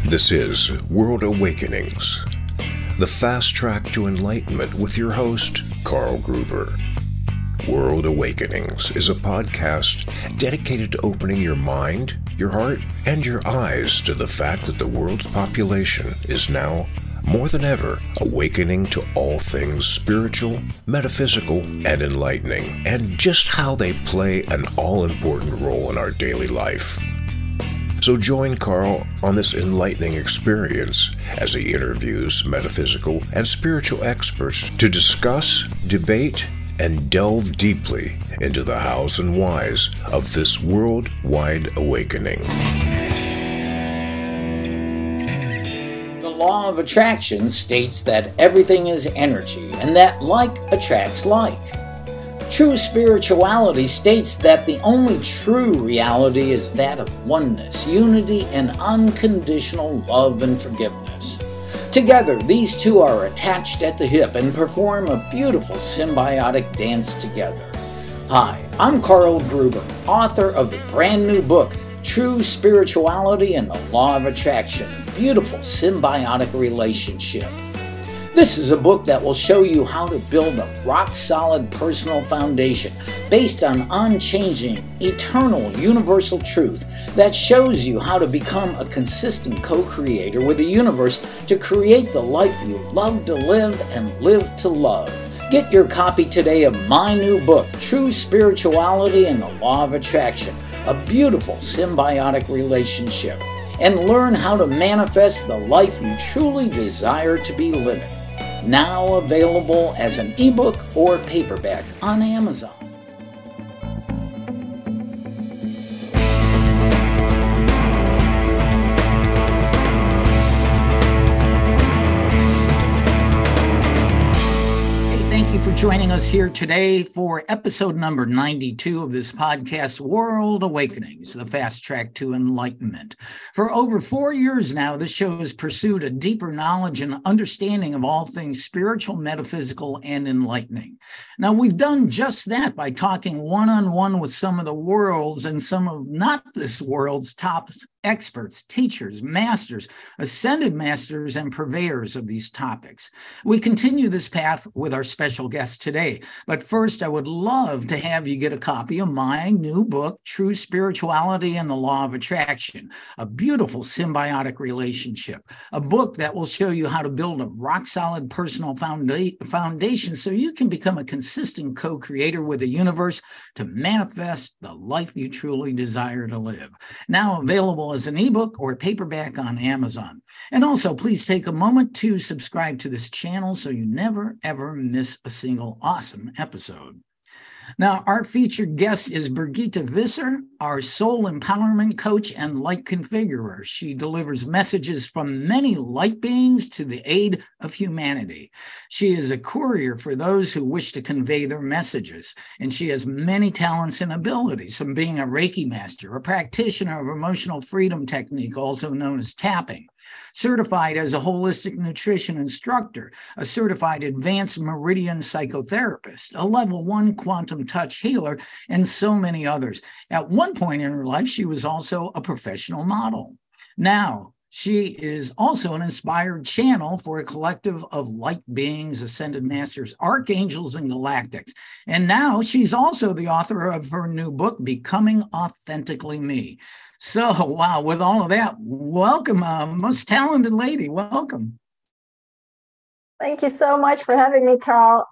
This is World Awakenings, the fast track to enlightenment with your host, Carl Gruber. World Awakenings is a podcast dedicated to opening your mind, your heart, and your eyes to the fact that the world's population is now, more than ever, awakening to all things spiritual, metaphysical, and enlightening, and just how they play an all-important role in our daily life. So join Carl on this enlightening experience as he interviews metaphysical and spiritual experts to discuss, debate, and delve deeply into the hows and whys of this worldwide awakening. The law of attraction states that everything is energy and that like attracts like. True spirituality states that the only true reality is that of oneness, unity, and unconditional love and forgiveness. Together, these two are attached at the hip and perform a beautiful symbiotic dance together. Hi, I'm Carl Gruber, author of the brand new book, True Spirituality and the Law of Attraction, Beautiful Symbiotic Relationship. This is a book that will show you how to build a rock-solid personal foundation based on unchanging, eternal, universal truth that shows you how to become a consistent co-creator with the universe to create the life you love to live and live to love. Get your copy today of my new book, True Spirituality and the Law of Attraction, a beautiful symbiotic relationship, and learn how to manifest the life you truly desire to be living. Now available as an ebook or paperback on Amazon. Thank you for joining us here today for episode number 92 of this podcast, World Awakenings, the fast track to enlightenment. For over 4 years now, this show has pursued a deeper knowledge and understanding of all things spiritual, metaphysical, and enlightening. Now, we've done just that by talking one-on-one with some of the world's and some of not this world's top experts, teachers, masters, ascended masters, and purveyors of these topics. We continue this path with our special guest today. But first, I would love to have you get a copy of my new book, True Spirituality and the Law of Attraction, a beautiful symbiotic relationship, a book that will show you how to build a rock-solid personal foundation so you can become a consistent co-creator with the universe to manifest the life you truly desire to live. Now available as an ebook or paperback on Amazon. And also, please take a moment to subscribe to this channel so you never, ever miss a single awesome episode. Now, our featured guest is Birgitta Visser, our soul empowerment coach and light configurer. She delivers messages from many light beings to the aid of humanity. She is a courier for those who wish to convey their messages, and she has many talents and abilities, from being a Reiki Master, a practitioner of emotional freedom technique, also known as tapping, certified as a Holistic Nutrition Instructor, a certified Advanced Meridian Psychotherapist, a level 1 quantum touch healer, and so many others. At one point in her life, she was also a professional model. Now, she is also an inspired channel for a collective of light beings, ascended masters, Archangels, and Galactics. And now she's also the author of her new book, Becoming Authentically Me. So, wow, with all of that, welcome, most talented lady, welcome. Thank you so much for having me, Carl.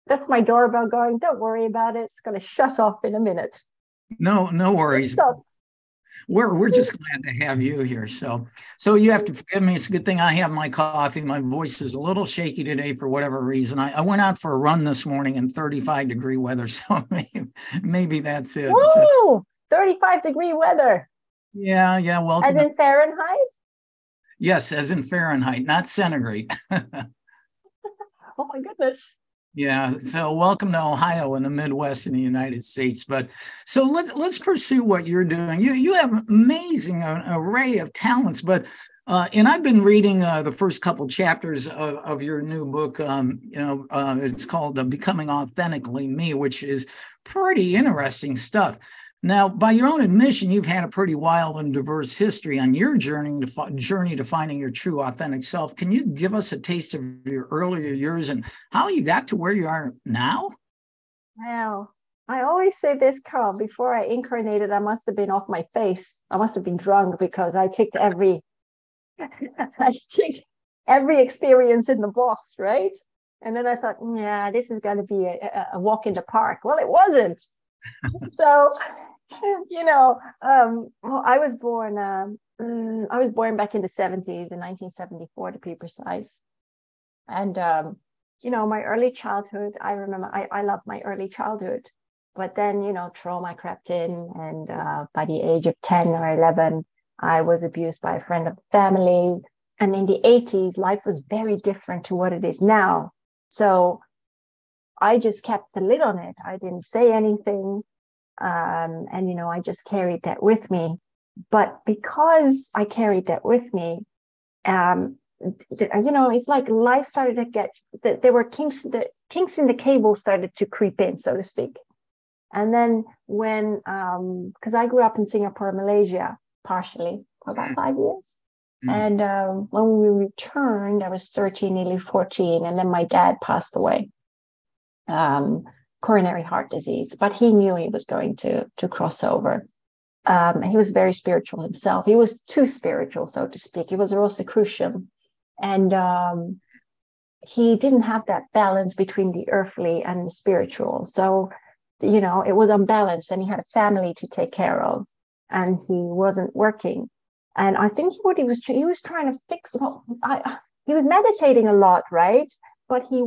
That's my doorbell going. Don't worry about it. It's going to shut off in a minute. No worries. We're just glad to have you here. So you have to forgive me. It's a good thing I have my coffee. My voice is a little shaky today for whatever reason. I went out for a run this morning in 35-degree weather, so maybe that's it. Woo! So, 35-degree weather. Yeah. Welcome. As in Fahrenheit? Yes, as in Fahrenheit, not centigrade. Oh my goodness. Yeah. So welcome to Ohio in the Midwest in the United States. But so let's pursue what you're doing. You have an amazing array of talents, but and I've been reading the first couple chapters of your new book. It's called Becoming Authentically Me, which is pretty interesting stuff. Now, by your own admission, you've had a pretty wild and diverse history on your journey to finding your true, authentic self. Can you give us a taste of your earlier years and how you got to where you are now? Well, I always say this, Carl, before I incarnated, I must have been off my face. I must have been drunk because I ticked every I ticked every experience in the box, right? And then I thought, yeah, this is going to be a walk in the park. Well, it wasn't. So, well, I was born back in the 70s, in 1974 to be precise. And, my early childhood, I remember I loved my early childhood. But then, trauma crept in. And by the age of 10 or 11, I was abused by a friend of the family. And in the 80s, life was very different to what it is now. So I just kept the lid on it. I didn't say anything. I just carried that with me. But because I carried that with me, it's like life started to get, there were kinks in the cable started to creep in, so to speak. And then when, because I grew up in Singapore, Malaysia, partially for about 5 years. And when we returned, I was 13, nearly 14, and then my dad passed away, coronary heart disease. But he knew he was going to cross over. He was very spiritual himself. He was too spiritual, so to speak. He was a Rosicrucian, and he didn't have that balance between the earthly and the spiritual. So, it was unbalanced, and he had a family to take care of, and he wasn't working. And I think he was trying to fix. Well, he was meditating a lot, right? But he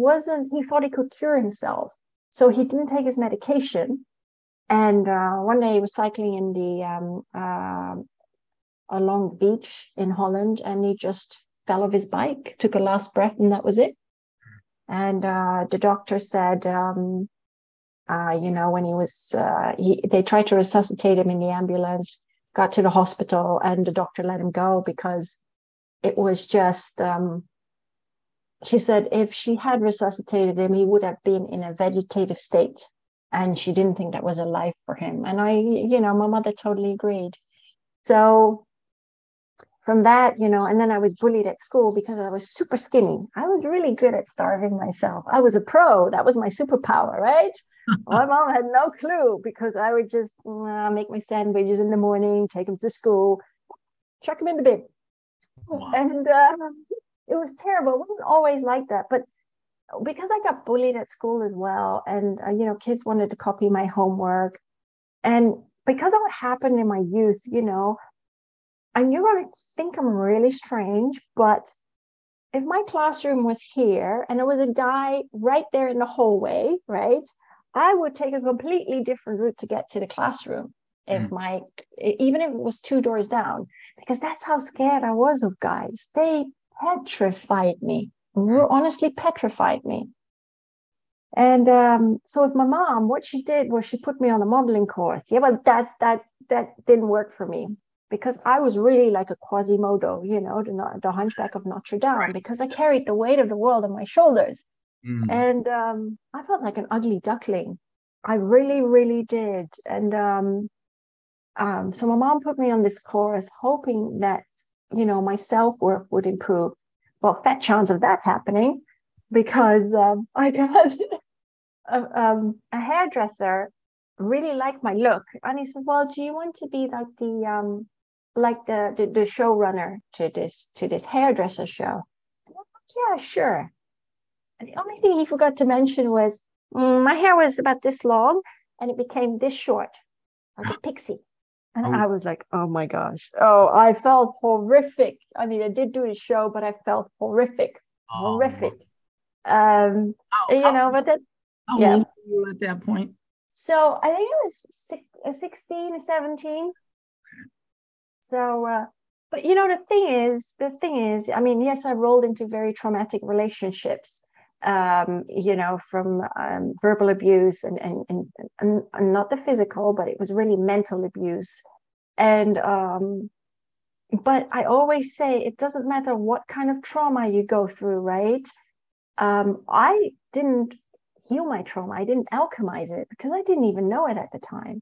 thought he could cure himself. So he didn't take his medication. And one day he was cycling in along the beach in Holland, and he just fell off his bike, took a last breath, and that was it. And the doctor said, when he was, they tried to resuscitate him in the ambulance, got to the hospital, and the doctor let him go because it was just, she said if she had resuscitated him, he would have been in a vegetative state. And she didn't think that was a life for him. And my mother totally agreed. So from that, and then I was bullied at school because I was super skinny. I was really good at starving myself. I was a pro. That was my superpower, right? My mom had no clue because I would just make my sandwiches in the morning, take them to school, chuck them in the bin. Wow. And it was terrible. It wasn't always like that. But because I got bullied at school as well, and, kids wanted to copy my homework. And because of what happened in my youth, and you're going to think I'm really strange, but if my classroom was here and there was a guy right there in the hallway, right, I would take a completely different route to get to the classroom even if it was 2 doors down, because that's how scared I was of guys. They petrified me, honestly petrified me. And so with my mom, what she did was she put me on a modeling course. Yeah, but that didn't work for me, because I was really like a Quasimodo, the Hunchback of Notre Dame, right, because I carried the weight of the world on my shoulders. And I felt like an ugly duckling. I really, really did. And so my mom put me on this course, hoping that, my self-worth would improve. Well, fat chance of that happening, because I got a hairdresser really liked my look, and he said, "Well, do you want to be like the showrunner to this hairdresser show?" And I'm like, "Yeah, sure." And the only thing he forgot to mention was my hair was about this long, and it became this short, like a pixie. And I was like, "Oh my gosh!" Oh, I felt horrific. I mean, I did do the show, but I felt horrific. But then, how old were you at that point? So I think it was 16 or 17. Okay. So, but the thing is, I mean, yes, I rolled into very traumatic relationships, from verbal abuse and not the physical, but it was really mental abuse. And, but I always say it doesn't matter what kind of trauma you go through, right? I didn't heal my trauma. I didn't alchemize it because I didn't even know it at the time.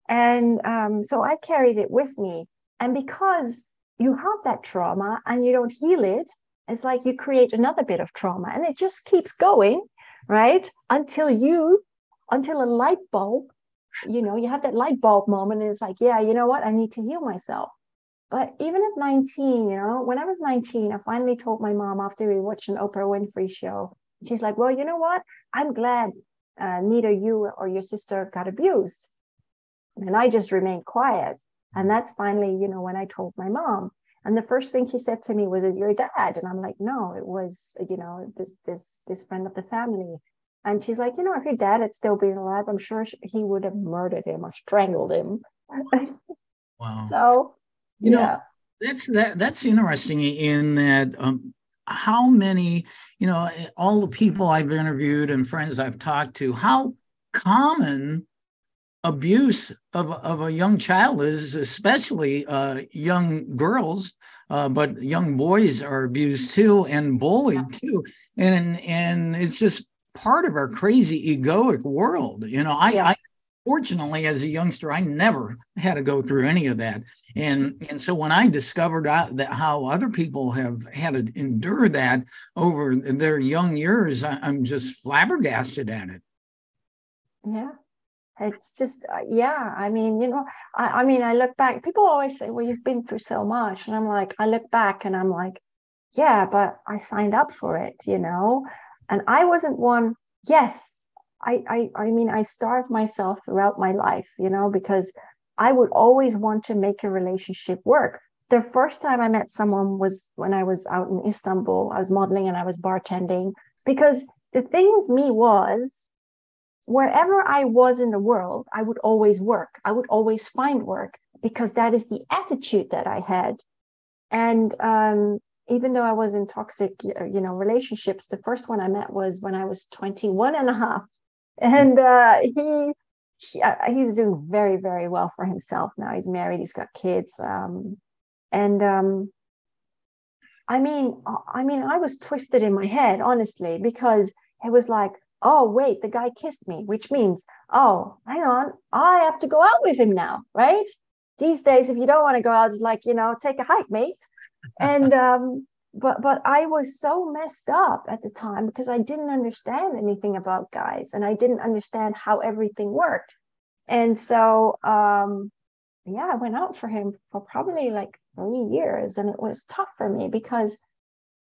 And so I carried it with me. And because you have that trauma and you don't heal it, it's like you create another bit of trauma, and it just keeps going, right? Until a light bulb, you have that light bulb moment, and it's like, yeah, you know what? I need to heal myself. But even at 19, when I was 19, I finally told my mom after we watched an Oprah Winfrey show. She's like, well, you know what? I'm glad neither you or your sister got abused. And I just remained quiet. And that's finally, when I told my mom. And the first thing she said to me was, "Your dad?" And I'm like, "No, it was, this friend of the family." And she's like, "If your dad had still been alive, I'm sure he would have murdered him or strangled him." Wow. So, yeah. That's interesting in that how many, all the people I've interviewed and friends I've talked to, how common abuse of a young child is, especially young girls, but young boys are abused too and bullied too. And it's just part of our crazy egoic world. I fortunately, as a youngster, I never had to go through any of that. And so when I discovered that how other people have had to endure that over their young years, I'm just flabbergasted at it. Yeah. It's just, I mean, I look back, people always say, well, you've been through so much. And I'm like, I look back and I'm like, yeah, but I signed up for it, and I wasn't one. Yes. I mean, I starved myself throughout my life, because I would always want to make a relationship work. The first time I met someone was when I was out in Istanbul. I was modeling and I was bartending, because the thing with me was, wherever I was in the world, I would always work. I would always find work, because that is the attitude that I had. And even though I was in toxic, relationships, the first one I met was when I was 21 and a half. And he's doing very, very well for himself now. He's married, he's got kids. I mean, I was twisted in my head, honestly, because it was like, oh, wait, the guy kissed me, which means, oh, hang on, I have to go out with him now, right? These days, if you don't want to go out, it's like, take a hike, mate. And but I was so messed up at the time because I didn't understand anything about guys, and I didn't understand how everything worked. And so I went out for him for probably like 3 years, and it was tough for me because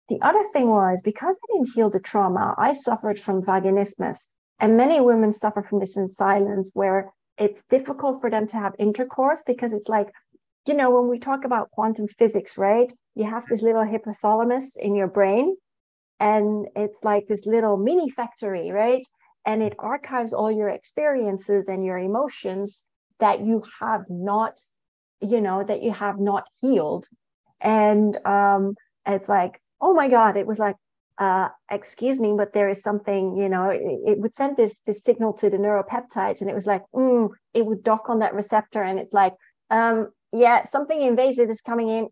the other thing was, because I didn't heal the trauma, I suffered from vaginismus. And many women suffer from this in silence, where it's difficult for them to have intercourse, because it's like, when we talk about quantum physics, right? You have this little hypothalamus in your brain, and it's like this little mini factory, right? And it archives all your experiences and your emotions that you have not, healed. And it's like, oh my God, it was like, excuse me, but there is something, it would send this signal to the neuropeptides, and it was like, it would dock on that receptor, and it's like, something invasive is coming in.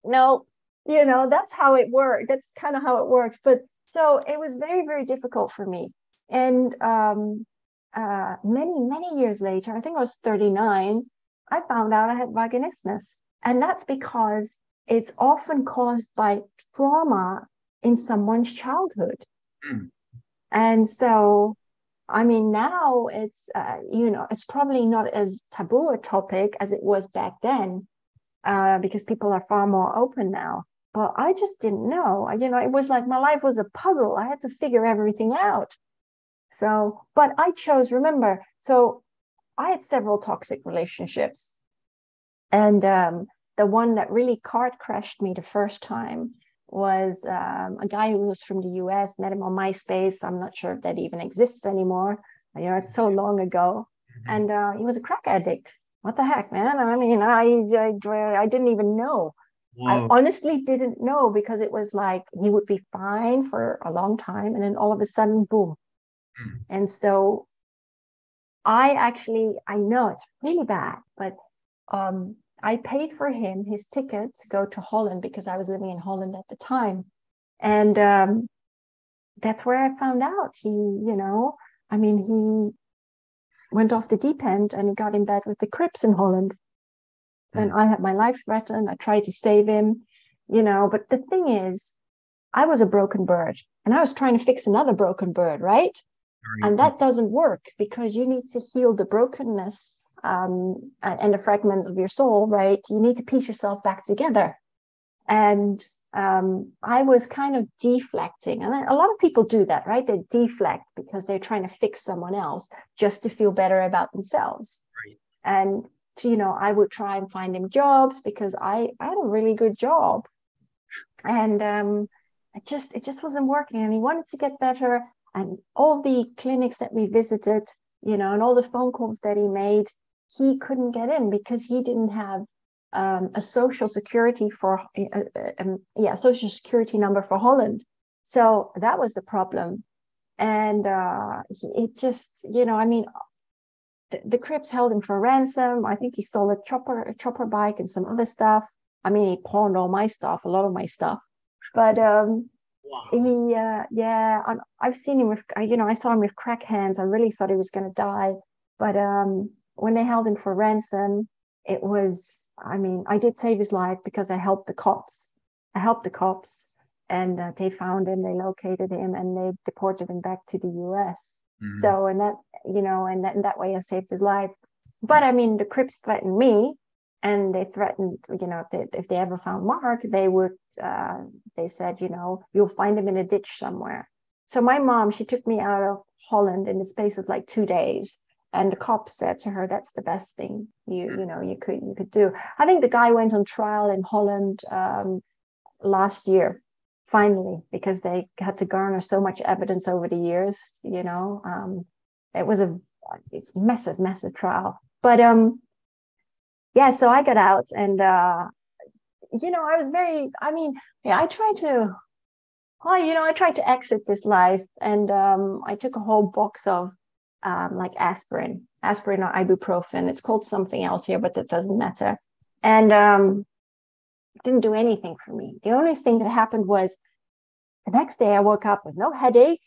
No, that's how it works. That's kind of how it works. But so it was very, very difficult for me. And many, many years later, I think I was 39, I found out I had vaginismus. And that's because it's often caused by trauma in someone's childhood. And so, I mean, now it's, it's probably not as taboo a topic as it was back then, because people are far more open now. But I just didn't know. It was like my life was a puzzle. I had to figure everything out. So, but I chose, remember, so I had several toxic relationships. And the one that really car crashed me the first time was a guy who was from the US, met him on MySpace. I'm not sure if that even exists anymore. It's so long ago. And he was a crack addict. What the heck, man? I mean, I didn't even know. Whoa. I honestly didn't know, because it was like he would be fine for a long time, and then all of a sudden, boom. And so I know it's really bad, but I paid for him his ticket to go to Holland, because I was living in Holland at the time. And that's where I found out he went off the deep end, and he got in bed with the Crips in Holland. And I had my life threatened. I tried to save him, but the thing is, I was a broken bird, and I was trying to fix another broken bird, right? And that doesn't work, because you need to heal the brokenness and the fragments of your soul, right? You need to piece yourself back together. And I was kind of deflecting. And a lot of people do that, right? They deflect because they're trying to fix someone else just to feel better about themselves. Right. And, I would try and find him jobs, because I had a really good job. And it just wasn't working. And he wanted to get better. And all the clinics that we visited, and all the phone calls that he made, he couldn't get in because he didn't have a social security social security number for Holland. So that was the problem. And it just, the Crips held him for ransom. I think he stole a chopper bike and some other stuff. I mean, he pawned all my stuff, a lot of my stuff. But wow. I've seen him with, I saw him with crack hands. I really thought he was going to die. But when they held him for ransom, it was, I did save his life because I helped the cops. And they found him, they located him, and they deported him back to the US. Mm-hmm. So, and that, and that way I saved his life. But the Crips threatened me, and they threatened, if they ever found Mark, they would, they said, you'll find him in a ditch somewhere. So my mom, she took me out of Holland in the space of like 2 days. And the cops said to her, that's the best thing you could do. I think the guy went on trial in Holland last year, finally, because they had to garner so much evidence over the years. It was it's massive trial. But so I got out, and I was very, I tried to exit this life, and I took a whole box of like aspirin or ibuprofen. It's called something else here, but that doesn't matter. And it didn't do anything for me. The only thing that happened was the next day I woke up with no headache,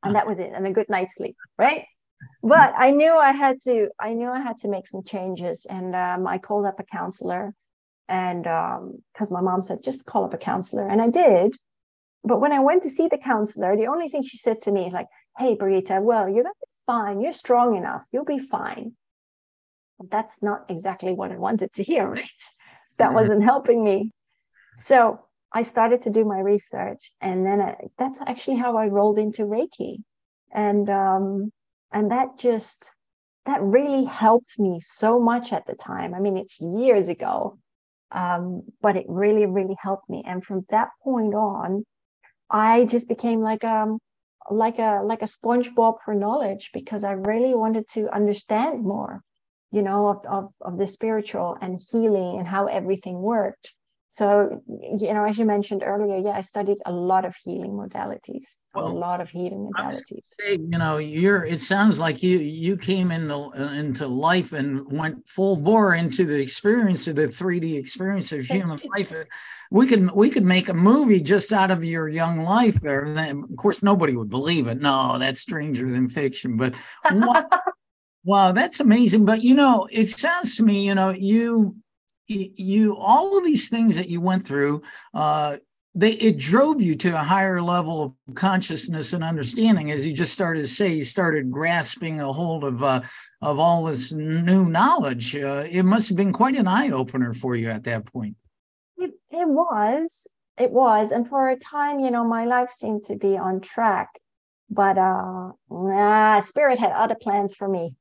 and that was it, and a good night's sleep, right? But I knew I had to make some changes, and I called up a counselor, and because my mom said, just call up a counselor, and I did. But when I went to see the counselor, the only thing she said to me is like, hey, Birgitta, well, you're going to be fine. You're strong enough. You'll be fine. But that's not exactly what I wanted to hear, right? That wasn't helping me. So I started to do my research, and then that's actually how I rolled into Reiki. And that really helped me so much at the time. It's years ago, but it really, really helped me. And from that point on, I just became like a SpongeBob for knowledge, because I really wanted to understand more, of the spiritual and healing and how everything worked. So, as you mentioned earlier, I studied a lot of healing modalities. It sounds like you came into life and went full bore into the experience of the 3D experience of human life. We could make a movie just out of your young life there. And of course, nobody would believe it. No, that's stranger than fiction. But wow, that's amazing. But it sounds to me, you all of these things that you went through, it drove you to a higher level of consciousness and understanding. As you just started to say, you started grasping a hold of all this new knowledge. It must have been quite an eye-opener for you at that point. It was. And for a time, my life seemed to be on track, but Spirit had other plans for me.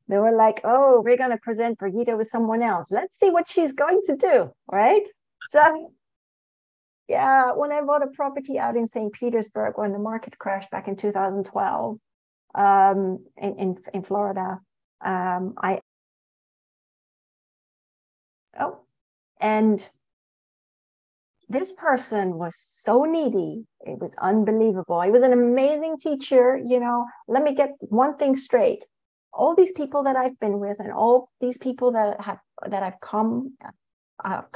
They were like, oh, we're going to present Birgitta with someone else. Let's see what she's going to do, right? So, when I bought a property out in St. Petersburg, when the market crashed back in 2012, in Florida, and this person was so needy. It was unbelievable. He was an amazing teacher. Let me get one thing straight. All these people that I've been with, and all these people that I've come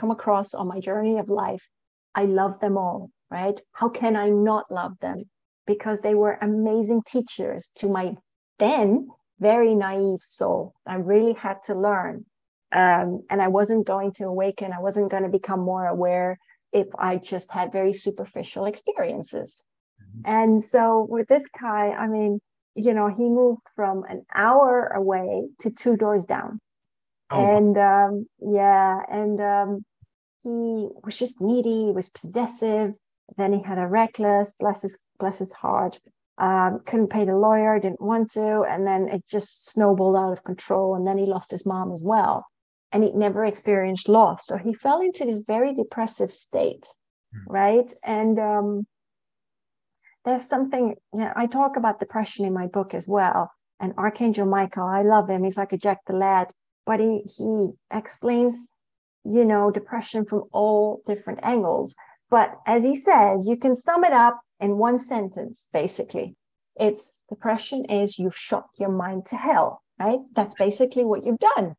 across on my journey of life, I love them all, right? How can I not love them? Because they were amazing teachers to my then very naive soul. I really had to learn. And I wasn't going to awaken. I wasn't going to become more aware if I just had very superficial experiences. And so with this guy, I mean, he moved from an hour away to 2 doors down. Oh. And he was just needy. He was possessive. Then he had a reckless, bless his heart. Couldn't pay the lawyer, didn't want to. And then it just snowballed out of control. And then he lost his mom as well. And he'd never experienced loss. So he fell into this very depressive state, right? And there's something, I talk about depression in my book as well. And Archangel Michael, I love him. He's like a Jack the Lad. But he explains, depression from all different angles. But as he says, you can sum it up in one sentence, basically. It's depression is you've shot your mind to hell, right? That's basically what you've done.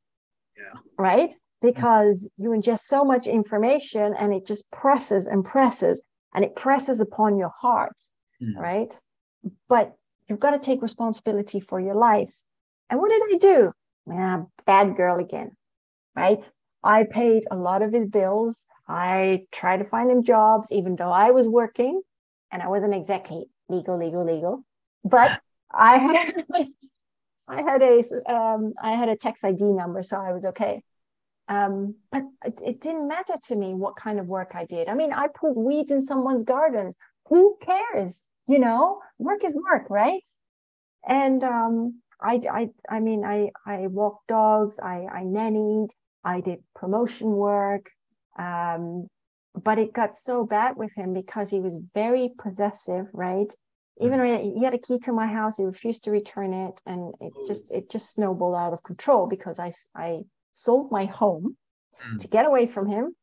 Yeah. Right? Because you ingest so much information and it just presses and presses and it presses upon your heart, right? But you've got to take responsibility for your life. And what did I do? Bad girl again, right? I paid a lot of his bills. I tried to find him jobs, even though I was working and I wasn't exactly legal. But I had a tax ID number, so I was okay. But it didn't matter to me what kind of work I did. I mean, I pulled weeds in someone's gardens. Who cares? Work is work, right? And I walked dogs. I nannied. I did promotion work. But it got so bad with him because he was very possessive, right? Even though he had a key to my house, he refused to return it. And it just snowballed out of control because I sold my home to get away from him.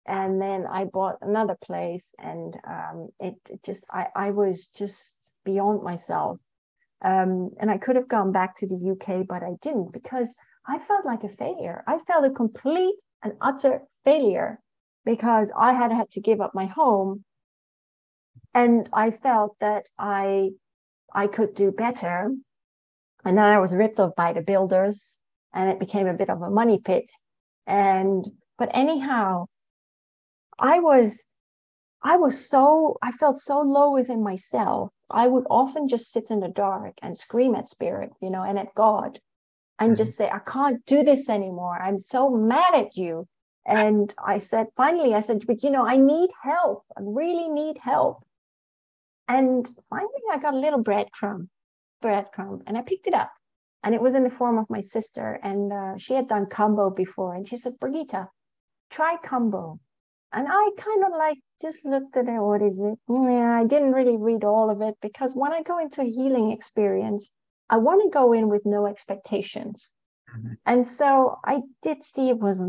And then I bought another place and I was just beyond myself. And I could have gone back to the UK, but I didn't because I felt like a failure. I felt a complete and utter failure because I had to give up my home. And I felt that I could do better. And then I was ripped off by the builders and it became a bit of a money pit. But anyhow, I felt so low within myself. I would often just sit in the dark and scream at spirit, and at God and just say, I can't do this anymore. I'm so mad at you. And finally I said, but I need help. I really need help. And finally I got a little breadcrumb, and I picked it up. And it was in the form of my sister. And she had done combo before. And she said, Birgitta, try combo. And I kind of just looked at it. What is it? I didn't really read all of it because when I go into a healing experience, I want to go in with no expectations. And so I did see it was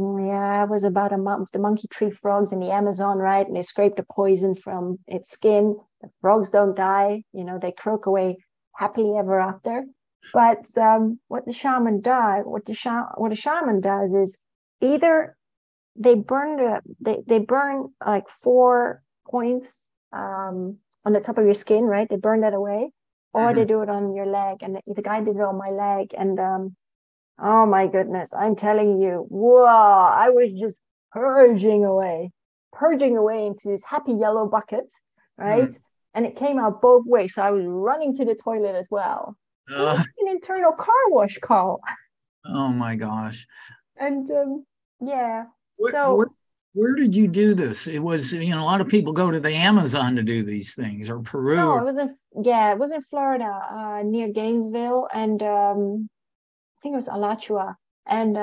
about the monkey tree frogs in the Amazon, right? And they scrape the poison from its skin. The frogs don't die, they croak away happily ever after. But what the shaman does is either they burn like 4 points on the top of your skin, right? They burn that away, or they do it on your leg. And the guy did it on my leg, and oh my goodness, I'm telling you, whoa, I was just purging away into this happy yellow bucket, right? And it came out both ways. So I was running to the toilet as well. It was an internal car wash, Carl. Oh my gosh. And where did you do this? It was, a lot of people go to the Amazon to do these things, or Peru. No, it was in Florida, near Gainesville, and I think it was Alachua. And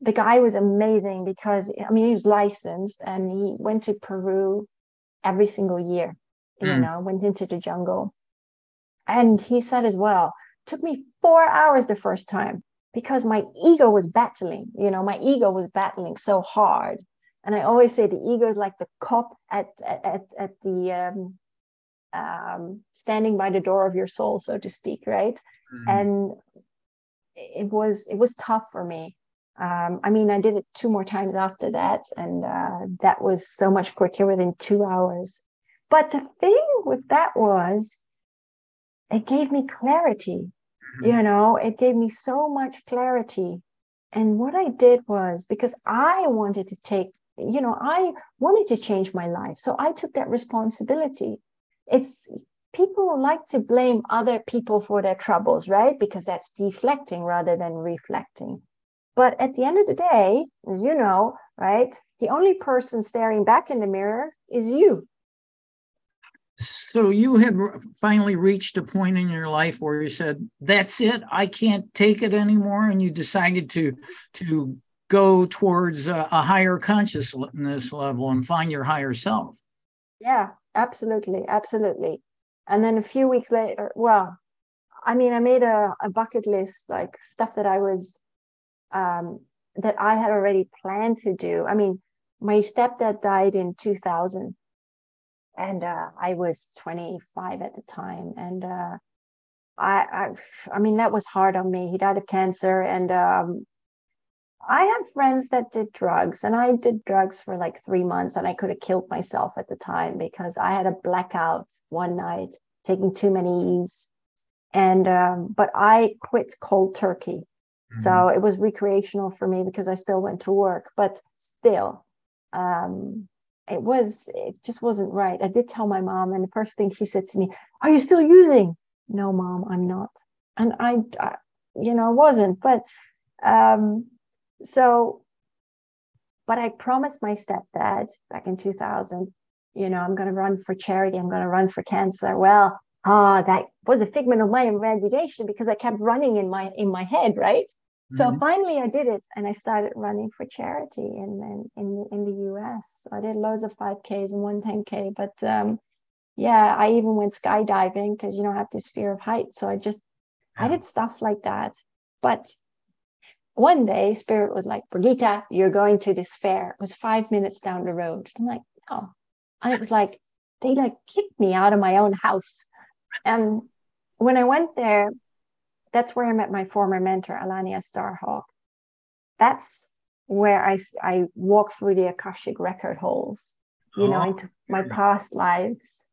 the guy was amazing because, he was licensed and he went to Peru every single year, went into the jungle. And he said as well, it took me 4 hours the first time because my ego was battling, so hard. And I always say the ego is like the cop at the standing by the door of your soul, so to speak, right? And it was tough for me. I did it 2 more times after that, and that was so much quicker within 2 hours. But the thing with that was it gave me clarity. It gave me so much clarity. And what I did was, because I wanted to I wanted to change my life. So I took that responsibility. It's people like to blame other people for their troubles, right? Because that's deflecting rather than reflecting. But at the end of the day, right? The only person staring back in the mirror is you. So you had finally reached a point in your life where you said, that's it, I can't take it anymore. And you decided to go towards a higher consciousness level and find your higher self. Yeah, absolutely. Absolutely. And then a few weeks later, I made a bucket list, like stuff that that I had already planned to do. I mean, my stepdad died in 2000. And I was 25 at the time. And I mean, that was hard on me. He died of cancer. And I had friends that did drugs. And I did drugs for like 3 months. And I could have killed myself at the time because I had a blackout one night, taking too many E's. And but I quit cold turkey. Mm-hmm. So it was recreational for me because I still went to work. But still, it just wasn't right. I did tell my mom, and the first thing she said to me, "Are you still using?" "No, Mom, I'm not." And I wasn't. But but I promised my stepdad back in 2000, I'm going to run for charity. I'm going to run for cancer. Well, that was a figment of my imagination because I kept running in my head, right? So finally I did it, and I started running for charity in the US. I did loads of 5Ks and 1 10K, but I even went skydiving because I have this fear of heights. So I did stuff like that. But one day Spirit was like, "Birgitta, you're going to this fair." It was 5 minutes down the road. I'm like, "No." And it was like, they kicked me out of my own house. And when I went there, that's where I met my former mentor, Alania Starhawk. That's where I walked through the Akashic record holes, into my past lives.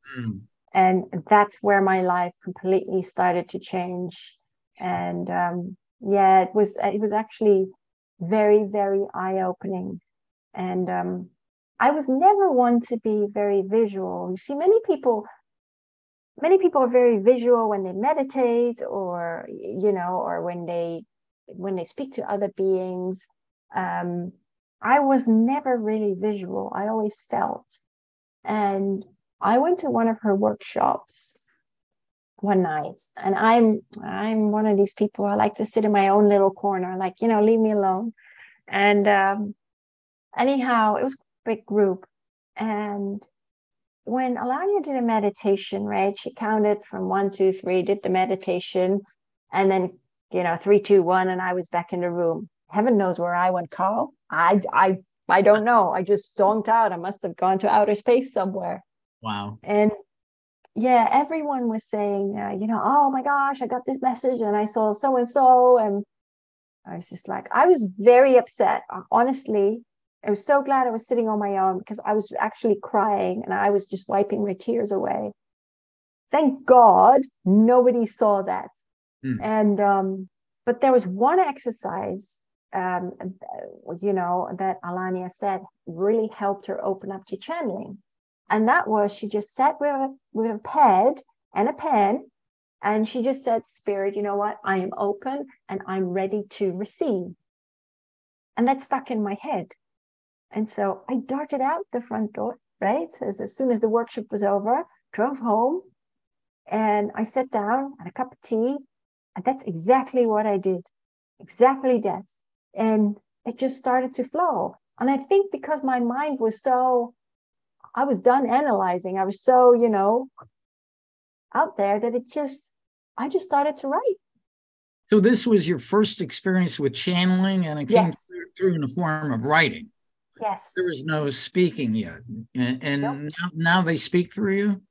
And that's where my life completely started to change. And it was actually very, very eye-opening. And I was never one to be very visual. You see, many people are very visual when they meditate or when they speak to other beings. I was never really visual. I always felt. And I went to one of her workshops one night, and I'm one of these people. I like to sit in my own little corner, leave me alone. And anyhow, it was a big group. And when Alania did a meditation, right, she counted from 1, 2, 3, did the meditation, and then 3, 2, 1, and I was back in the room. Heaven knows where I went, Carl. I don't know. I just zonked out. I must have gone to outer space somewhere. Wow. And everyone was saying, "Oh my gosh, I got this message, and I saw so and so," and I was just like, I was very upset, honestly. I was so glad I was sitting on my own because I was actually crying and I was just wiping my tears away. Thank God nobody saw that. And but there was one exercise that Alania said really helped her open up to channeling. And that was, she just sat with a pad and a pen, and she just said, "Spirit, you know what? I am open and I'm ready to receive." And that stuck in my head. And so I darted out the front door, right? As soon as the workshop was over, drove home, and I sat down, had a cup of tea, and that's exactly what I did. Exactly that. And it just started to flow. And I think because my mind was I was done analyzing, I was so, out there that I just started to write. So this was your first experience with channeling, and it came through in the form of writing. Yes. There was no speaking yet. And Nope. now they speak through you?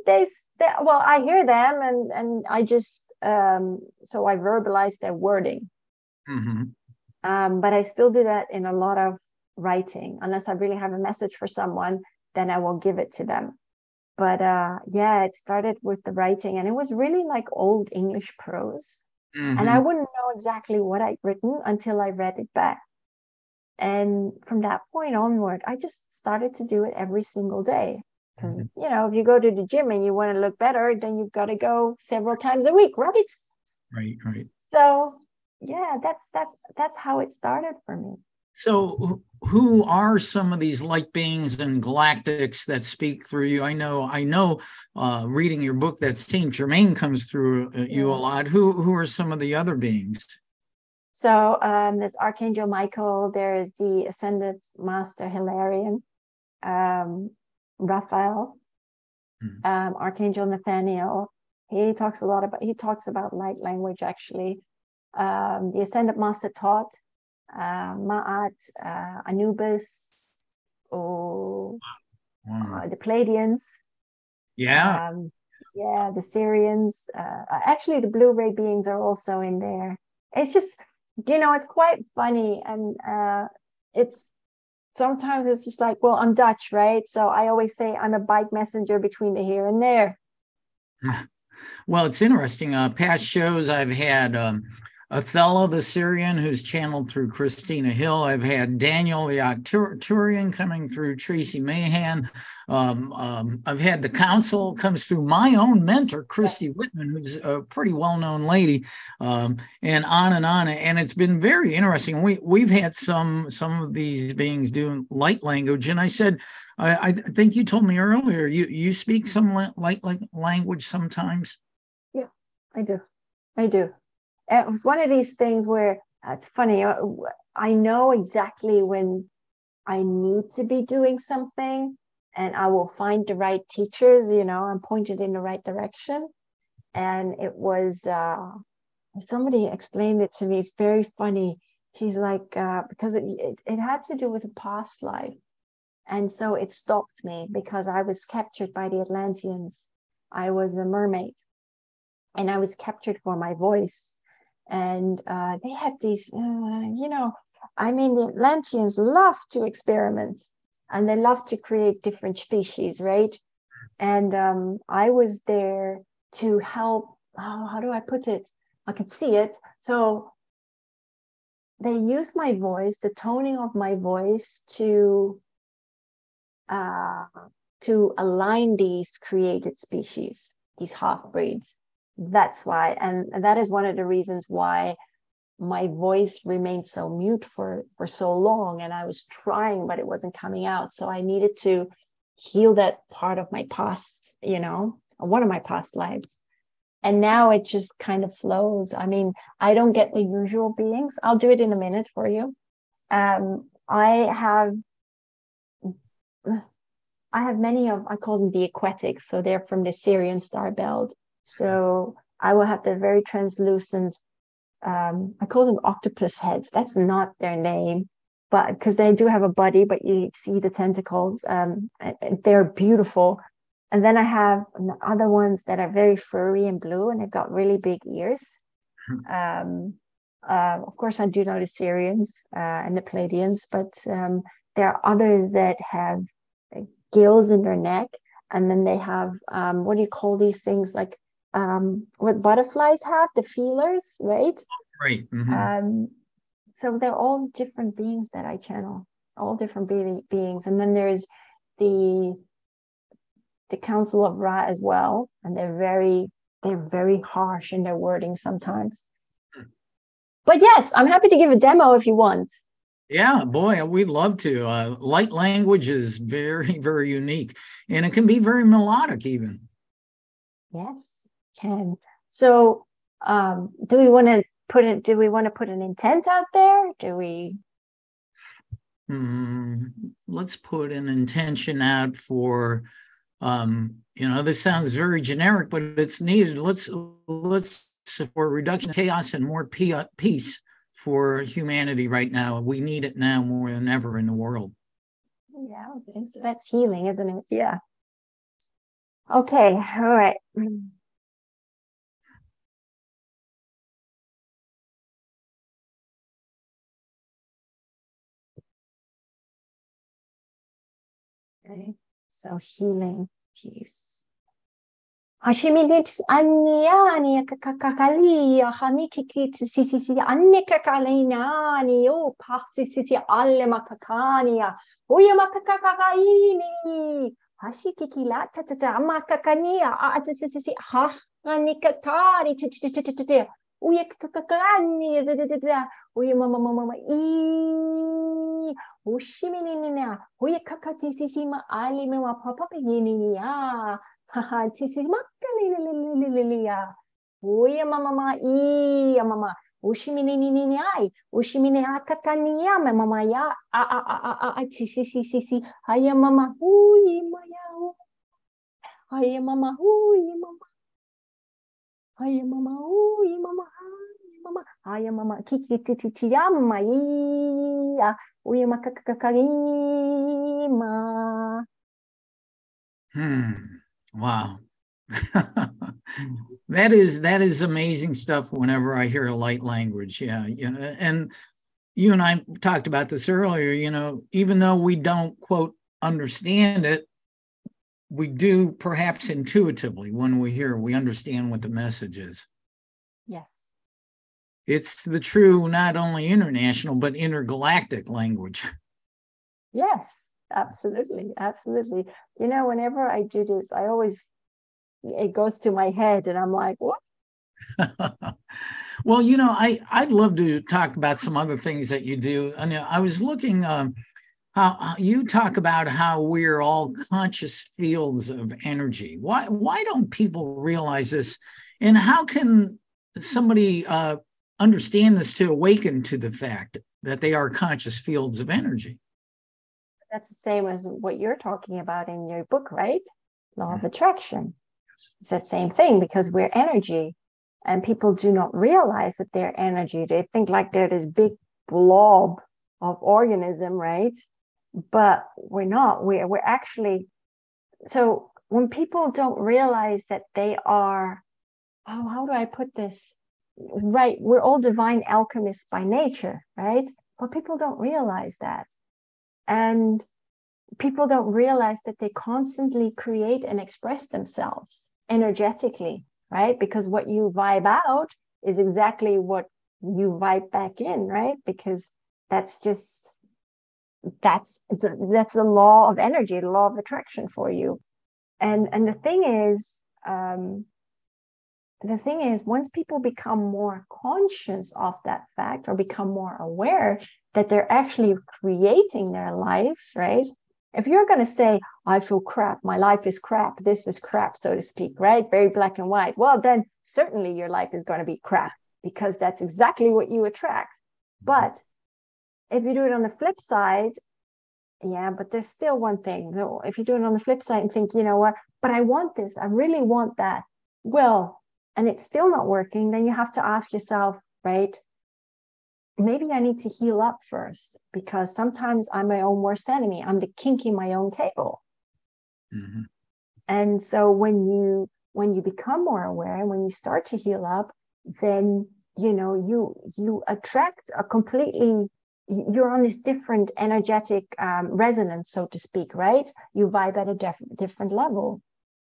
I hear them, and I just, so I verbalize their wording. But I still do that in a lot of writing. Unless I really have a message for someone, then I will give it to them. But yeah, it started with the writing, and it was really like old English prose. And I wouldn't know exactly what I'd written until I read it back. And from that point onward, I just started to do it every single day. Because, you know, if you go to the gym and you want to look better, then you've got to go several times a week, right? Right, right. So yeah, that's how it started for me. So who are some of these light beings and galactics that speak through you? I know, reading your book that Saint Germain comes through you a lot. Who are some of the other beings? So there's Archangel Michael, there's the Ascended Master Hilarion, Raphael, Archangel Nathaniel. He talks about light language actually. The Ascended Master Thoth, Ma'at, Anubis, the Pleiadians. Yeah. Yeah, the Syrians. Actually, the Blu-ray beings are also in there. It's just, you know, it's quite funny. And it's sometimes it's just like, well, I'm Dutch, right? So I always say I'm a bike messenger between the here and there. Well, it's interesting. Past shows I've had Othello the Syrian, who's channeled through Christina Hill. I've had Daniel the Arcturian coming through Tracy Mahan. I've had the council comes through my own mentor, Christy Whitman, who's a pretty well-known lady, and on and on. And it's been very interesting. We've had some of these beings doing light language, and I said, I think you told me earlier you speak some light language sometimes. Yeah, I do. It was one of these things where it's funny. I know exactly when I need to be doing something, and I will find the right teachers. You know, I'm pointed in the right direction. And it was somebody explained it to me. It's very funny. She's like, because it had to do with a past life. And so it stopped me because I was captured by the Atlanteans. I was a mermaid and I was captured for my voice. And they had these, you know, I mean, the Atlanteans love to experiment and they love to create different species, right? And I was there to help. Oh, how do I put it? I could see it. So they used my voice, the toning of my voice, to align these created species, these half breeds. That's why, and that is one of the reasons why my voice remained so mute for so long. And I was trying, but it wasn't coming out. So I needed to heal that part of my past, you know, one of my past lives. And now it just kind of flows. I mean, I don't get the usual beings. I'll do it in a minute for you. I have many of, I call them the aquatics. So they're from the Syrian star belt. So I will have the very translucent, I call them octopus heads. That's not their name, but because they do have a body, but you see the tentacles. They're beautiful. And then I have other ones that are very furry and blue, and they've got really big ears. Of course, I do know the Syrians and the Pleiadians, but there are others that have gills in their neck, and then they have what do you call these things, like what butterflies have, the feelers, right? Right. So they're all different beings that I channel, all different beings. And then there's the Council of Ra as well, and they're very harsh in their wording sometimes. But yes, I'm happy to give a demo if you want. Yeah, boy, we'd love to. Light language is very, very unique, and it can be very melodic even. Yes, can. So do we want to put an intent out there? Do we? Let's put an intention out for, this sounds very generic, but it's needed. Let's support reduction of chaos and more peace for humanity right now. We need it now more than ever in the world. Yeah, okay. So that's healing, isn't it? Yeah. Okay, all right. Okay, so healing. peace. Hashimidit Aniani Kakakalia, Hanikikit Sisi Anikakalina, O Paxisi Alemakakania, Uyamakakaini, Hashikila Tata Amakakania, Atsisi Hanikatari, Uyakakani, Uyamama Ushiminina, Uyakakatisima Alimema Papa Yininia. Haha, tisi makalililia. Uya mama iya mama. Ushimini ai. Ushimini akakania mama ya. Tisi. Haya mama hui maya. Haya mama hui mama. Haya mama hui mama. Haya mama kiki tiyama iya. Uya makakakarima. Wow. That is amazing stuff whenever I hear a light language. Yeah. And you and I talked about this earlier, even though we don't, quote, understand it, we do perhaps intuitively when we understand what the message is. Yes. It's the true, not only international, but intergalactic language. Yes. Absolutely. Whenever I do this, it goes to my head and I'm like, what? Well, I'd love to talk about some other things that you do. And I was looking how you talk about how we're all conscious fields of energy. Why don't people realize this? And how can somebody understand this to awaken to the fact that they are conscious fields of energy? That's the same as what you're talking about in your book, right? Law of attraction. It's the same thing because we're energy and people do not realize that they're energy. They think like they're this big blob of organism, right? But we're not. We're actually, so when people don't realize that they are, how do I put this? Right, we're all divine alchemists by nature, right? But people don't realize that. And people don't realize that they constantly create and express themselves energetically, right? Because what you vibe out is exactly what you vibe back in, right? Because that's the law of energy, the law of attraction for you. And the thing is, once people become more conscious of that fact or become more aware that they're actually creating their lives, right? If you're going to say, I feel crap, my life is crap, this is crap, so to speak, right? Very black and white. Well, then certainly your life is going to be crap because that's exactly what you attract. But if you do it on the flip side, yeah, but there's still one thing. If you do it on the flip side and think, you know what, but I want this, I really want that. Well, and it's still not working, then you have to ask yourself, right? Maybe I need to heal up first because sometimes I'm my own worst enemy. I'm the kink in my own cable. Mm-hmm. And so when you become more aware and when you start to heal up, then, you attract a completely, you're on this different energetic resonance, so to speak, right? You vibe at a different level.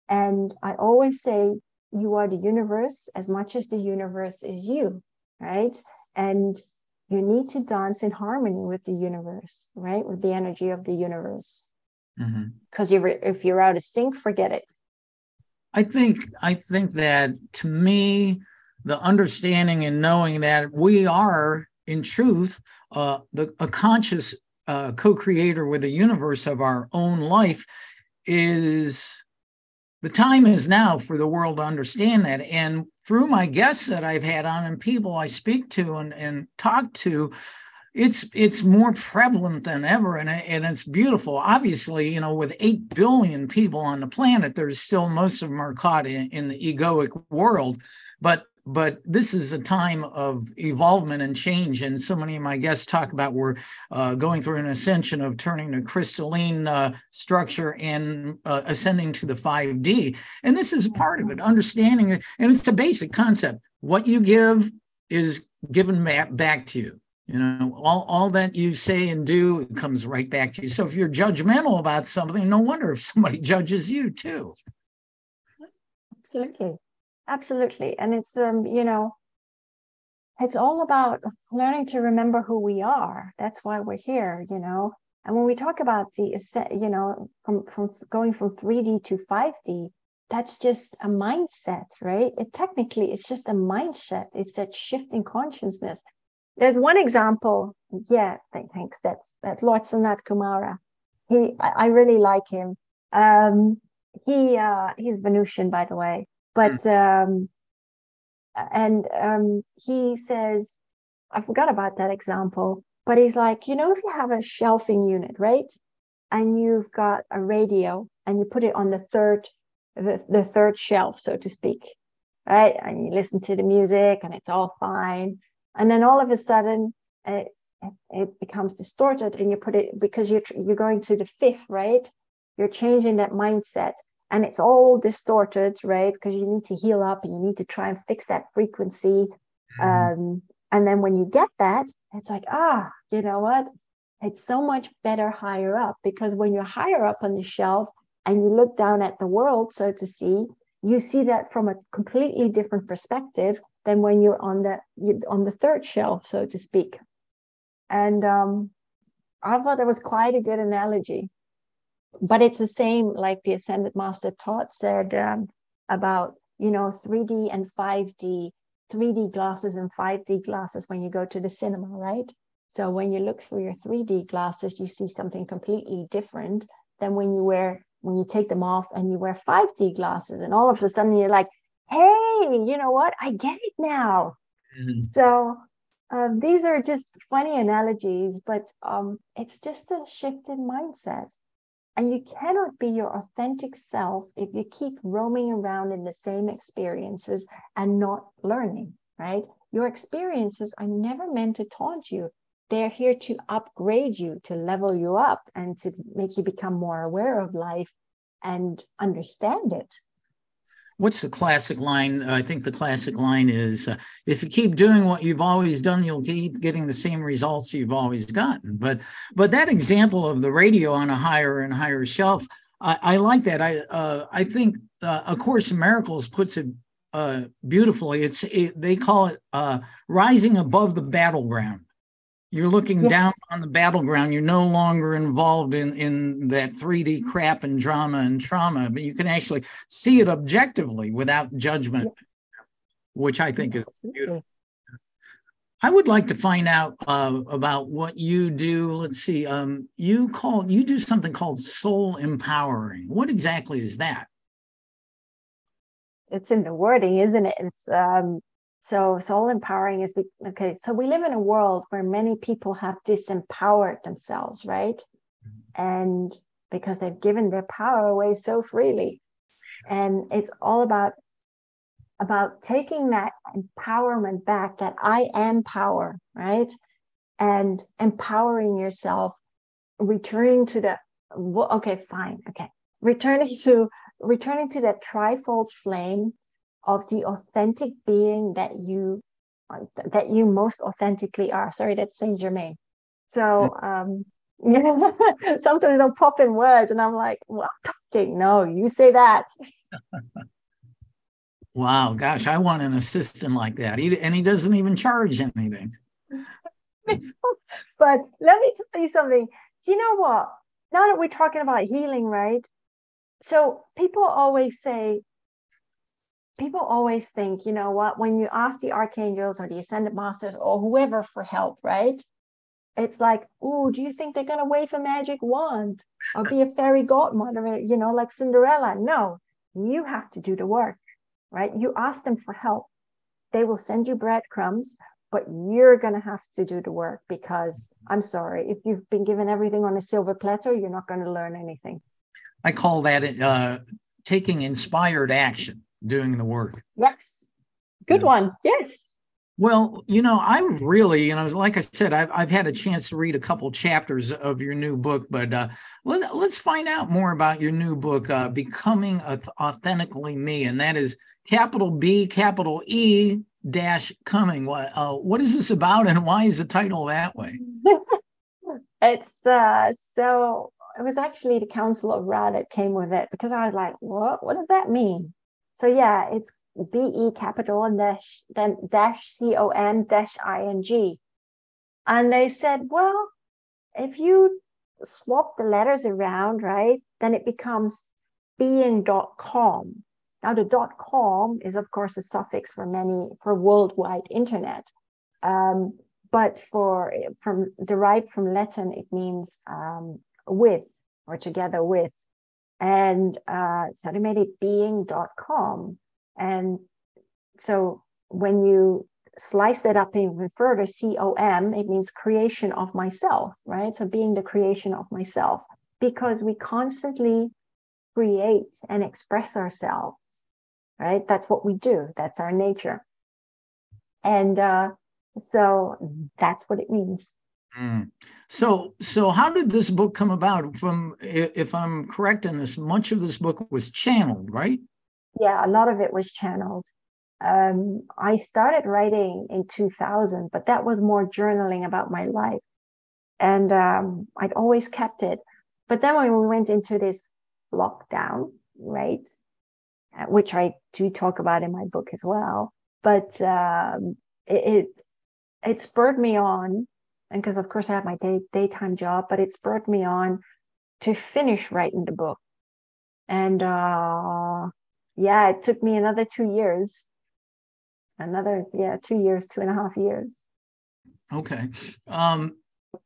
And I always say, you are the universe as much as the universe is you, right? And you need to dance in harmony with the universe, right? With the energy of the universe. Because if you're out of sync, forget it. I think that to me, the understanding and knowing that we are, in truth, a conscious co-creator with the universe of our own life is... The time is now for the world to understand that. And through my guests that I've had on and people I speak to and talk to, it's more prevalent than ever. And it's beautiful. Obviously, with 8 billion people on the planet, there's still most of them are caught in the egoic world. But this is a time of evolvement and change. And so many of my guests talk about we're going through an ascension of turning to crystalline structure and ascending to the 5D. And this is part of it, understanding it. And it's a basic concept. What you give is given back to you. All that you say and do, it comes right back to you. So if you're judgmental about something, no wonder if somebody judges you too. Absolutely. Absolutely. And it's, it's all about learning to remember who we are. That's why we're here, And when we talk about from going from 3D to 5D, that's just a mindset, right? Technically, it's just a mindset. It's that shift in consciousness. There's one example. Yeah, thanks. That's Lord Sanat Kumara. I really like him. He's Venusian, by the way, but he says, I forgot about that example, but he's like, if you have a shelving unit, right, and you've got a radio and you put it on the third shelf, so to speak, right, and you listen to the music and it's all fine, and then all of a sudden it becomes distorted, and you put it, because you're going to the fifth, right, you're changing that mindset, and it's all distorted, right, because you need to heal up and you need to try and fix that frequency. And then when you get that, it's like, you know what, it's so much better higher up, because when you're higher up on the shelf and you look down at the world, so to see, you see that from a completely different perspective than when you're on the third shelf, so to speak. And I thought it was quite a good analogy. But it's the same, like the Ascended Master said about, 3D and 5D, 3D glasses and 5D glasses when you go to the cinema, right? So when you look through your 3D glasses, you see something completely different than when you take them off and you wear 5D glasses, and all of a sudden you're like, hey, you know what? I get it now. Mm-hmm. So these are just funny analogies, but it's just a shift in mindset. And you cannot be your authentic self if you keep roaming around in the same experiences and not learning, right? Your experiences are never meant to taunt you. They're here to upgrade you, to level you up, and to make you become more aware of life and understand it. What's the classic line? I think the classic line is, if you keep doing what you've always done, you'll keep getting the same results you've always gotten. But that example of the radio on a higher and higher shelf, I like that. I think A Course in Miracles puts it beautifully. They call it rising above the battleground. You're looking down on the battleground. You're no longer involved in that 3D crap and drama and trauma, but you can actually see it objectively without judgment, which I think is beautiful. I would like to find out about what you do. Let's see. You do something called soul empowering. What exactly is that? It's in the wording, isn't it? It's so soul empowering is okay. So we live in a world where many people have disempowered themselves, right? And because they've given their power away so freely. And it's all about taking that empowerment back, that I am power, right? And empowering yourself, returning to the, returning to that trifold flame of the authentic being that you most authentically are. Sorry, that's Saint Germain. So sometimes they'll pop in words and I'm like, well, I'm talking. No, you say that. Wow, gosh, I want an assistant like that. He doesn't even charge anything. But let me tell you something. Do you know what? Now that we're talking about healing, right? So people always think, you know what, when you ask the Archangels or the Ascended Masters or whoever for help, right? It's like, oh, do you think they're going to wave a magic wand or be a fairy godmother, you know, like Cinderella? No, you have to do the work, right? You ask them for help. They will send you breadcrumbs, but you're going to have to do the work, because I'm sorry, if you've been given everything on a silver platter, you're not going to learn anything. I call that taking inspired action. Doing the work. Yes. Good one. Yes. Well, I really, like I said, I've had a chance to read a couple chapters of your new book, but let's find out more about your new book, Becoming Authentically Me. And that is capital B, capital E, dash coming. What is this about, and why is the title that way? It's so it was actually the Council of Ra that came with it, because I was like, what does that mean? So yeah, it's BE capital and then dash CON dash ING. And they said, well, if you swap the letters around, right, then it becomes being.com. Now the .com is of course a suffix for worldwide internet. But derived from Latin, it means with or together with. And so they made it being.com. And so when you slice it up even further, COM, it means creation of myself, right? So being the creation of myself, because we constantly create and express ourselves, right? That's what we do. That's our nature. And so that's what it means. So how did this book come about? If I'm correct in this, much of this book was channeled, right? Yeah, a lot of it was channeled. I started writing in 2000, but that was more journaling about my life. And I'd always kept it. But then when we went into this lockdown, right, which I do talk about in my book as well, but it spurred me on, and because of course I had my daytime job, but it spurred me on to finish writing the book. And yeah, it took me another 2 years. 2 years, 2.5 years. Okay.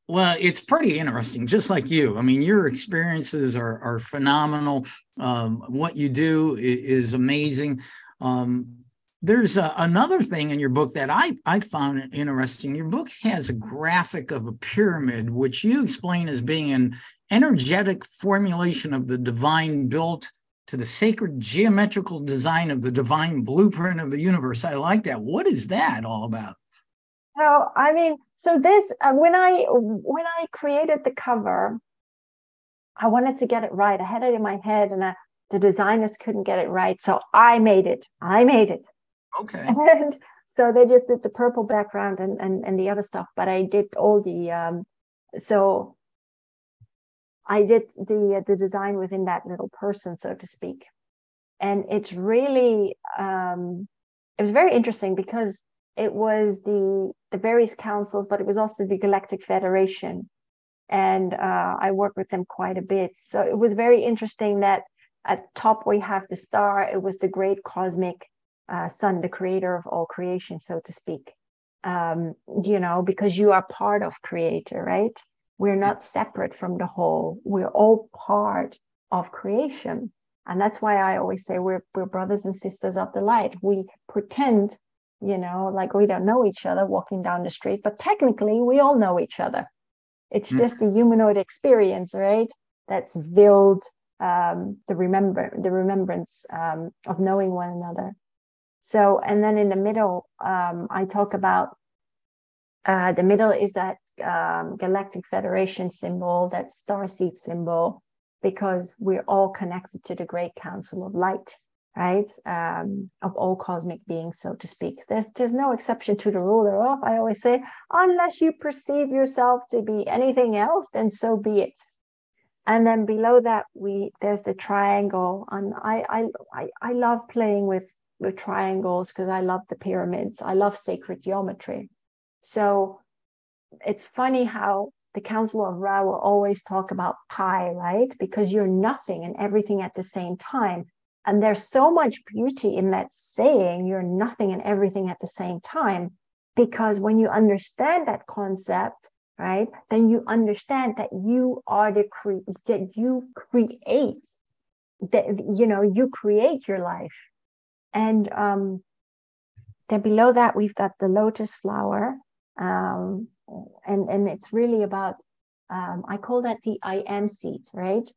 Well, it's pretty interesting, just like you. I mean, your experiences are phenomenal. What you do is amazing. There's another thing in your book that I found interesting. Your book has a graphic of a pyramid, which you explain as being an energetic formulation of the divine built to the sacred geometrical design of the divine blueprint of the universe. I like that. What is that all about? Oh, I mean, so this when I created the cover, I wanted to get it right. I had it in my head, and the designers couldn't get it right, so I made it. Okay. And so they just did the purple background and the other stuff, but I did all the so I did the design within that little person, so to speak. And it's really it was very interesting, because it was the various councils, but it was also the Galactic Federation, and I worked with them quite a bit. So it was very interesting that at top we have the star. It was the great cosmic sun, the creator of all creation, so to speak. Because you are part of creator, right? We're not separate from the whole. We're all part of creation. And that's why I always say we're brothers and sisters of the light. We pretend, like we don't know each other walking down the street, but technically we all know each other. It's just the humanoid experience, right? That's built the remembrance of knowing one another. So, and then in the middle, I talk about the middle is that Galactic Federation symbol, that starseed symbol, because we're all connected to the great council of light, right? Of all cosmic beings, so to speak. There's no exception to the rule thereof. I always say, unless you perceive yourself to be anything else, then so be it. And then below that, there's the triangle. And I love playing with triangles, because I love the pyramids. I love sacred geometry. So it's funny how the Council of Ra will always talk about pi, right? Because you're nothing and everything at the same time. And there's so much beauty in that saying, you're nothing and everything at the same time. Because when you understand that concept, right, then you understand that you are that you create, you create your life. And then below that, we've got the lotus flower. And it's really about, I call that the I am seed, right?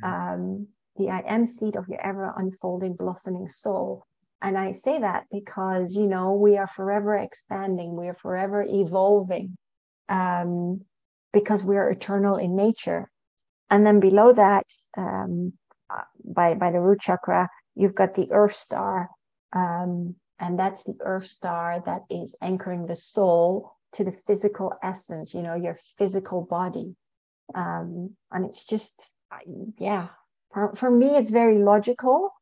The I am seed of your ever unfolding, blossoming soul. And I say that because, we are forever expanding, we are forever evolving, because we are eternal in nature. And then below that, by the root chakra, you've got the earth star, And that's the earth star that is anchoring the soul to the physical essence, you know, your physical body. And it's just, yeah, for me, it's very logical.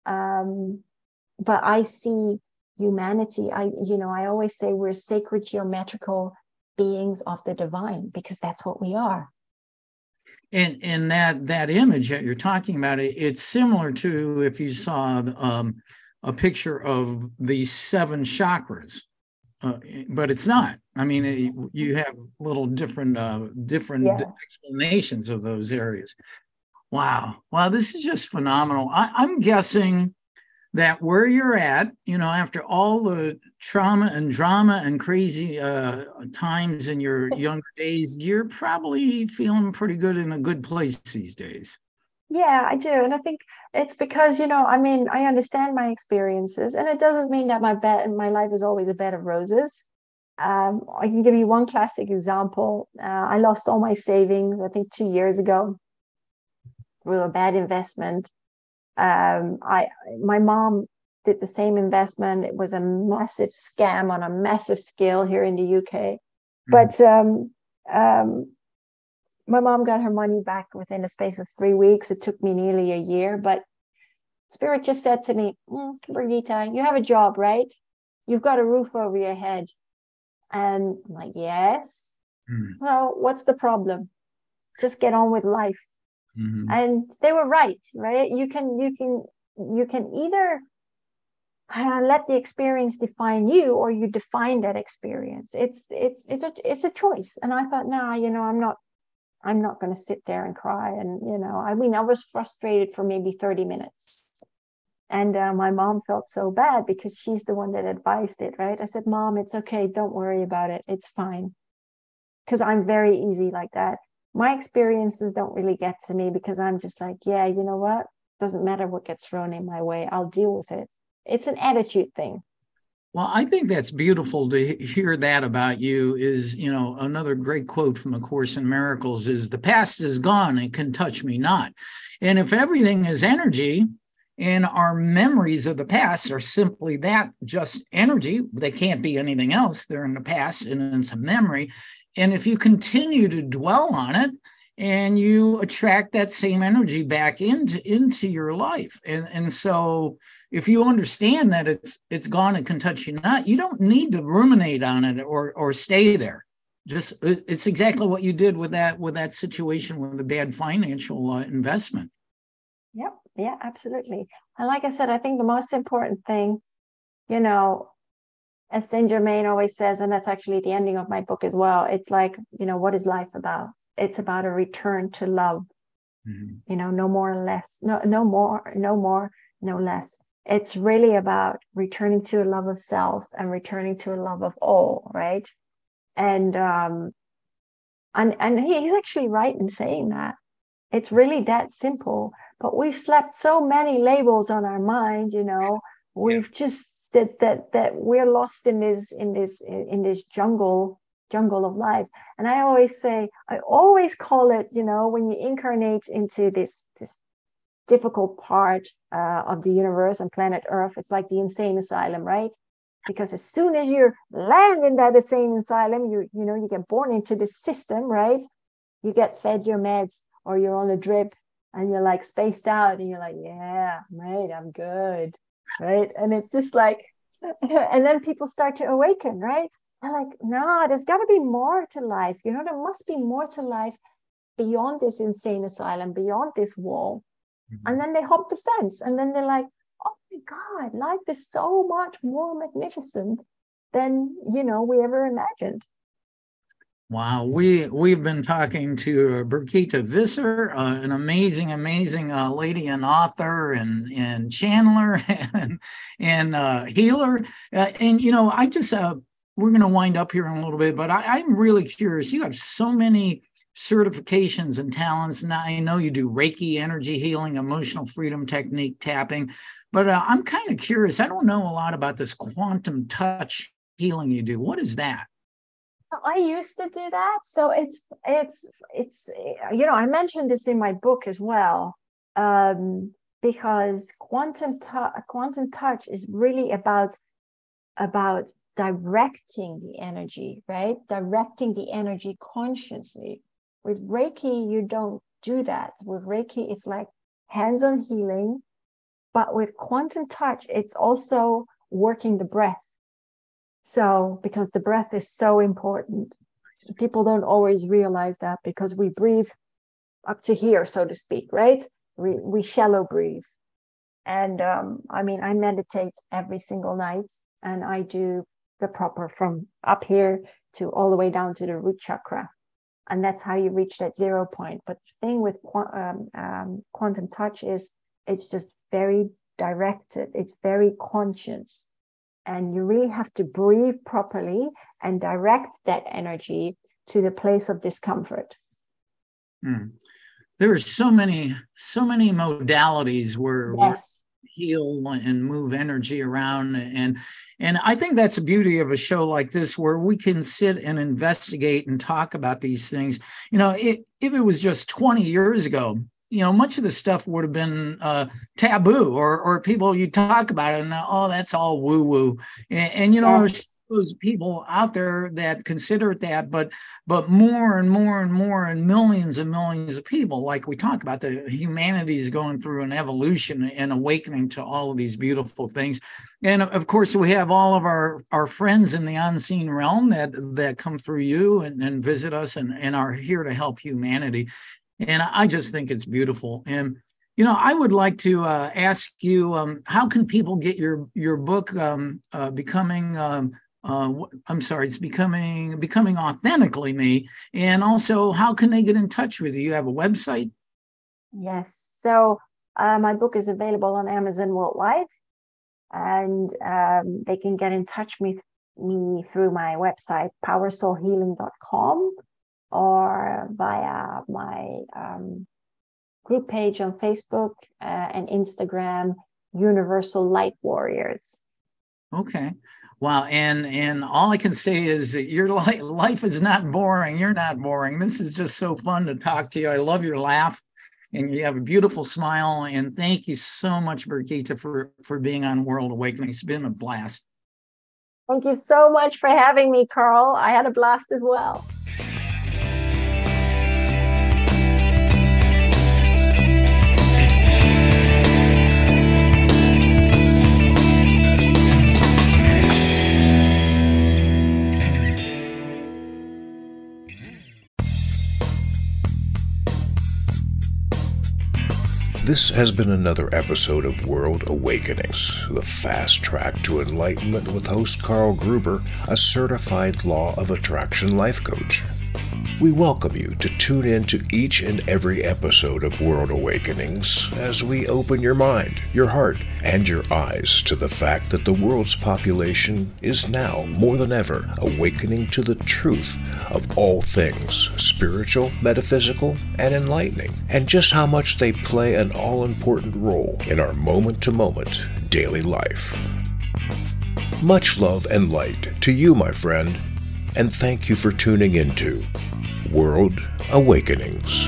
But I see humanity. I always say we're sacred geometrical beings of the divine, because that's what we are. And that image that you're talking about, it's similar to if you saw a picture of the 7 chakras, but it's not. I mean, you have little different explanations of those areas. Wow, this is just phenomenal. I'm guessing that where you're at, you know, after all the trauma and drama and crazy times in your younger days, you're probably feeling pretty good, in a good place these days. Yeah, I do. And I think it's because, you know, I mean, I understand my experiences, and it doesn't mean that my life is always a bed of roses. I can give you one classic example. I lost all my savings, I think 2 years ago, through a bad investment. My mom did the same investment. It was a massive scam on a massive scale here in the UK. But my mom got her money back within a space of 3 weeks. It took me nearly a year, but Spirit just said to me, Birgitta, you have a job, right? You've got a roof over your head. And I'm like, yes. Well, what's the problem? Just get on with life. And they were right? You can either let the experience define you, or you define that experience. It's a choice. And I thought, no, you know, I'm not going to sit there and cry. And, you know, I mean, I was frustrated for maybe 30 minutes. And my mom felt so bad, because she's the one that advised it, right? I said, Mom, it's okay. Don't worry about it. It's fine. Because I'm very easy like that. My experiences don't really get to me, because I'm just like, yeah, you know what? Doesn't matter what gets thrown in my way. I'll deal with it. It's an attitude thing. Well, I think that's beautiful to hear that about you. Is, you know, another great quote from A Course in Miracles is, the past is gone and can touch me not. And if everything is energy, and our memories of the past are simply that, just energy, they can't be anything else. They're in the past, and it's a memory. And if you continue to dwell on it, and you attract that same energy back into your life. And so if you understand that it's gone and can touch you not, you don't need to ruminate on it or stay there. Just, it's exactly what you did with that situation with the bad financial investment. Yep. Yeah, absolutely. And like I said, I think the most important thing, you know, as Saint Germain always says, and that's actually the ending of my book as well, it's like, you know, what is life about? It's about a return to love. You know, no more or less, no more, no less. It's really about returning to a love of self and returning to a love of all, right? And he's actually right in saying that. It's really that simple. But we've slapped so many labels on our mind, you know. We've just that we're lost in this jungle of life. And I always call it, you know, when you incarnate into this difficult part of the universe and planet Earth, it's like the insane asylum, right? Because as soon as you land in that insane asylum, you get born into this system, right? You get fed your meds, or you're on a drip, and you're like spaced out, and you're like, yeah, mate, I'm good, right? And it's just like, and then people start to awaken, right? They're like, no, there's got to be more to life. You know, there must be more to life beyond this insane asylum, beyond this wall. And then they hop the fence, and then they're like, oh my God, life is so much more magnificent than, you know, we ever imagined. Wow, we've been talking to Birgitta Visser, an amazing lady and author and channeler and healer. And you know, I just we're going to wind up here in a little bit, but I'm really curious. You have so many certifications and talents. Now I know you do Reiki, energy healing, emotional freedom technique, tapping, but I'm kind of curious. I don't know a lot about this quantum touch healing you do. What is that? I used to do that. So it's you know, I mentioned this in my book as well. because quantum touch is really about directing the energy, right? Directing the energy consciously. With Reiki, you don't do that. With Reiki, it's like hands-on healing, but with quantum touch, it's also working the breath. So, because the breath is so important, people don't always realize that, because we breathe up to here, so to speak, right? We shallow breathe. And I meditate every single night, and I do the proper from up here to all the way down to the root chakra. And that's how you reach that 0 point. But the thing with quantum touch is it's just very directed. It's very conscious. And you really have to breathe properly and direct that energy to the place of discomfort. There are so many modalities where yes. we heal and move energy around. And I think that's the beauty of a show like this, where we can sit and investigate and talk about these things. If it was just 20 years ago, much of the stuff would have been taboo, or people, you talk about it and, oh, that's all woo-woo. And there's those people out there that consider it that, but more and more and more, and millions of people, like we talk about, the humanity is going through an evolution and awakening to all of these beautiful things. And of course, we have all of our friends in the unseen realm that come through you and visit us and are here to help humanity. And I just think it's beautiful. And, I would like to ask you, how can people get your book, Becoming Authentically Me? And also, how can they get in touch with you? You have a website? Yes. So my book is available on Amazon worldwide, and they can get in touch with me through my website, powersoulhealing.com, or via my group page on Facebook and Instagram, Universal Light Warriors. Okay. Wow. And all I can say is that your life is not boring. You're not boring. This is just so fun to talk to you. I love your laugh, and you have a beautiful smile. And thank you so much, Birgitta, for being on World Awakening. It's been a blast. Thank you so much for having me, Carl. I had a blast as well. This has been another episode of World Awakenings, the fast track to enlightenment with host Carl Gruber, a certified Law of Attraction life coach. We welcome you to tune in to each and every episode of World Awakenings as we open your mind, your heart, and your eyes to the fact that the world's population is now, more than ever, awakening to the truth of all things spiritual, metaphysical, and enlightening, and just how much they play an all-important role in our moment-to-moment daily life. Much love and light to you, my friend, and thank you for tuning into World Awakenings.